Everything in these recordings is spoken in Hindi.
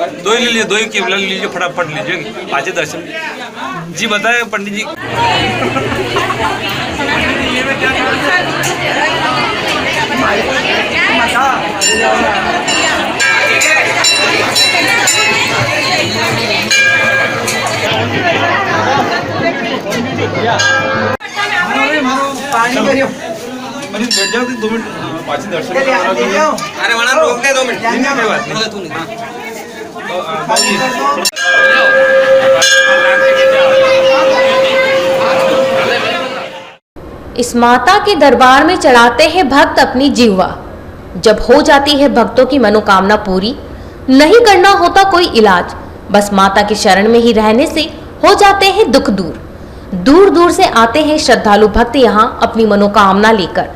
दो ही ले लीजिए, दो ही केवल लीजिए, फटाफट लीजिए, आज दर्शन जी। बताए पंडित जी। बैठ जाओ 2 मिनट, पाँच दर्शन। अरे वहाँ रोक दे 2 मिनट। इस माता के दरबार में चढ़ाते हैं भक्त अपनी जीवा। जब हो जाती है भक्तों की मनोकामना पूरी, नहीं करना होता कोई इलाज, बस माता के शरण में ही रहने से हो जाते हैं दुख दूर। दूर दूर से आते हैं श्रद्धालु भक्त यहाँ अपनी मनोकामना लेकर।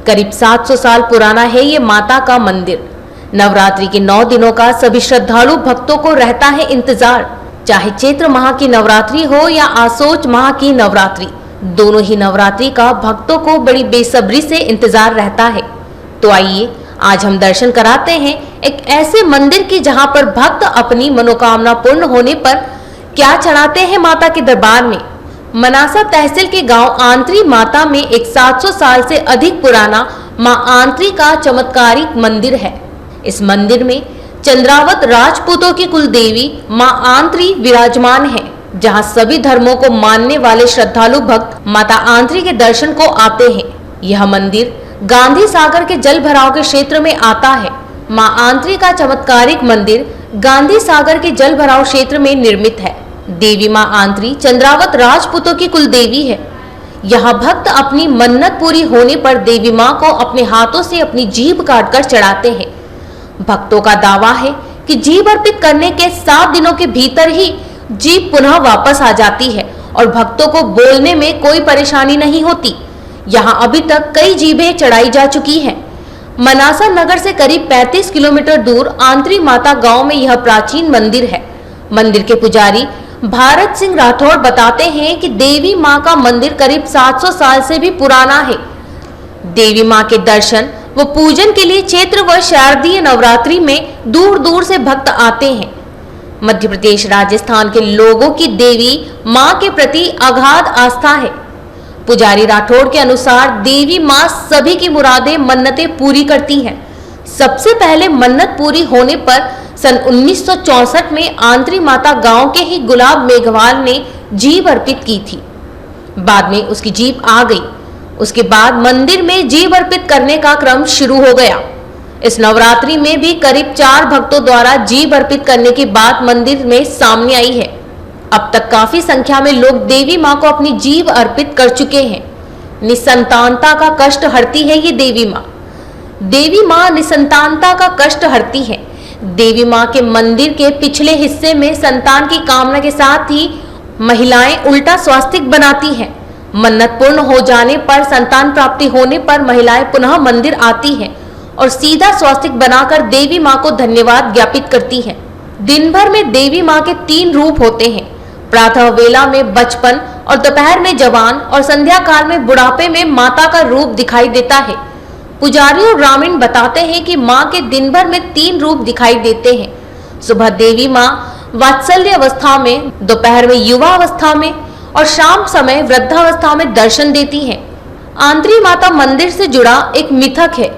करीब 700 साल पुराना है ये माता का मंदिर। नवरात्रि के 9 दिनों का सभी श्रद्धालु भक्तों को रहता है इंतजार, चाहे चैत्र माह की नवरात्रि हो या आसोच माह की नवरात्रि, दोनों ही नवरात्रि का भक्तों को बड़ी बेसब्री से इंतजार रहता है। तो आइए आज हम दर्शन कराते हैं एक ऐसे मंदिर की जहां पर भक्त अपनी मनोकामना पूर्ण होने पर क्या चढ़ाते हैं माता के दरबार में। मनासा तहसील के गांव आंत्री माता में एक 700 साल से अधिक पुराना मां आंत्री का चमत्कारिक मंदिर है। इस मंदिर में चंद्रावत राजपूतों की कुल देवी मां आंत्री विराजमान है, जहां सभी धर्मों को मानने वाले श्रद्धालु भक्त माता आंत्री के दर्शन को आते हैं। यह मंदिर गांधी सागर के जल भराव के क्षेत्र में आता है। मां आंत्री का चमत्कारिक मंदिर गांधी सागर के जल भराव क्षेत्र में निर्मित है। देवी मां आंत्री चंद्रावत राजपूतों की कुल देवी है। यहाँ भक्त अपनी मन्नत पूरी होने पर देवी मां को अपने हाथों से अपनी जीभ काटकर चढ़ाते हैं। भक्तों का दावा है कि जीभ अर्पित करने के 7 दिनों के भीतर ही जीभ पुनः वापस आ जाती है और भक्तों को बोलने में कोई परेशानी नहीं होती। यहाँ अभी तक कई जीभें चढ़ाई जा चुकी हैं। मनासा नगर से करीब 35 किलोमीटर दूर आंत्री माता गांव में यह प्राचीन मंदिर है। मंदिर के पुजारी भारत सिंह राठौड़ बताते हैं कि देवी मां का मंदिर करीब 700 साल से भी पुराना है। देवी मां के दर्शन व पूजन के लिए चैत्र व शारदीय नवरात्रि में दूर दूर से भक्त आते हैं। मध्य प्रदेश राजस्थान के लोगों की देवी मां के प्रति अगाध आस्था है। पुजारी राठौड़ के अनुसार देवी मां सभी की मुरादें मन्नतें पूरी करती हैं। सबसे पहले मन्नत पूरी होने पर सन 1964 में आंत्री माता गांव के ही गुलाब मेघवाल ने जीभ अर्पित की थी। बाद में उसकी जीभ आ गई। उसके बाद मंदिर में जीभ अर्पित करने का क्रम शुरू हो गया। इस नवरात्रि में भी करीब 4 भक्तों द्वारा जीभ अर्पित करने की बात मंदिर में सामने आई है। अब तक काफी संख्या में लोग देवी मां को अपनी जीभ अर्पित कर चुके हैं। निसंतानता का कष्ट हरती है ये देवी मां। देवी मां निसंतानता का कष्ट हरती है। देवी मां के मंदिर के पिछले हिस्से में संतान की कामना के साथ ही महिलाएं उल्टा स्वास्तिक बनाती हैं। मन्नत पूर्ण हो जाने पर संतान प्राप्ति होने पर महिलाएं पुनः मंदिर आती हैं और सीधा स्वास्तिक बनाकर देवी मां को धन्यवाद ज्ञापित करती हैं। दिन भर में देवी मां के 3 रूप होते हैं। प्रातः वेला में बचपन और दोपहर में जवान और संध्या काल में बुढ़ापे में माता का रूप दिखाई देता है। पुजारी और ग्रामीण बताते हैं कि मां के दिन भर में 3 रूप दिखाई देते हैं। सुबह देवी मां वात्सल्य अवस्था में, दोपहर में युवा अवस्था में और शाम समय वृद्धावस्था में दर्शन देती हैं। आंत्री माता मंदिर से जुड़ा एक मिथक है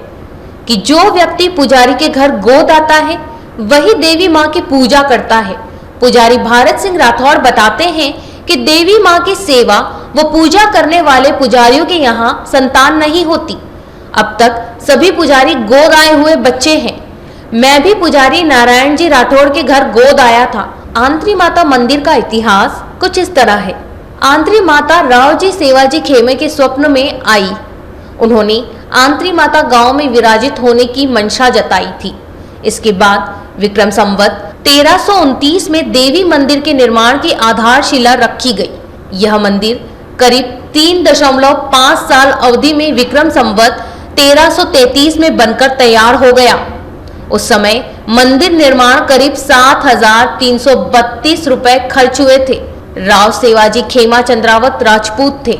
कि जो व्यक्ति पुजारी के घर गोद आता है वही देवी मां की पूजा करता है। पुजारी भारत सिंह राठौड़ बताते हैं कि देवी मां की सेवा व पूजा करने वाले पुजारियों के यहाँ संतान नहीं होती। अब तक सभी पुजारी गोद आए हुए बच्चे हैं। मैं भी पुजारी नारायण जी राठौड़ के घर गोद आया था। आंत्री माता मंदिर का इतिहास कुछ इस तरह है। आंत्री माता राव जी सेवाजी खेमे के स्वप्न में आई। उन्होंने आंत्री माता गांव में विराजित होने की मंशा जताई थी। इसके बाद विक्रम संवत 1329 में देवी मंदिर के निर्माण की आधारशिला रखी गई। यह मंदिर करीब 3.5 साल अवधि में विक्रम संवत 1333 में बनकर तैयार हो गया। उस समय मंदिर निर्माण करीब 7,332 रुपए खर्च हुए थे। राव सेवाजी खेमा चंद्रावत राजपूत थे।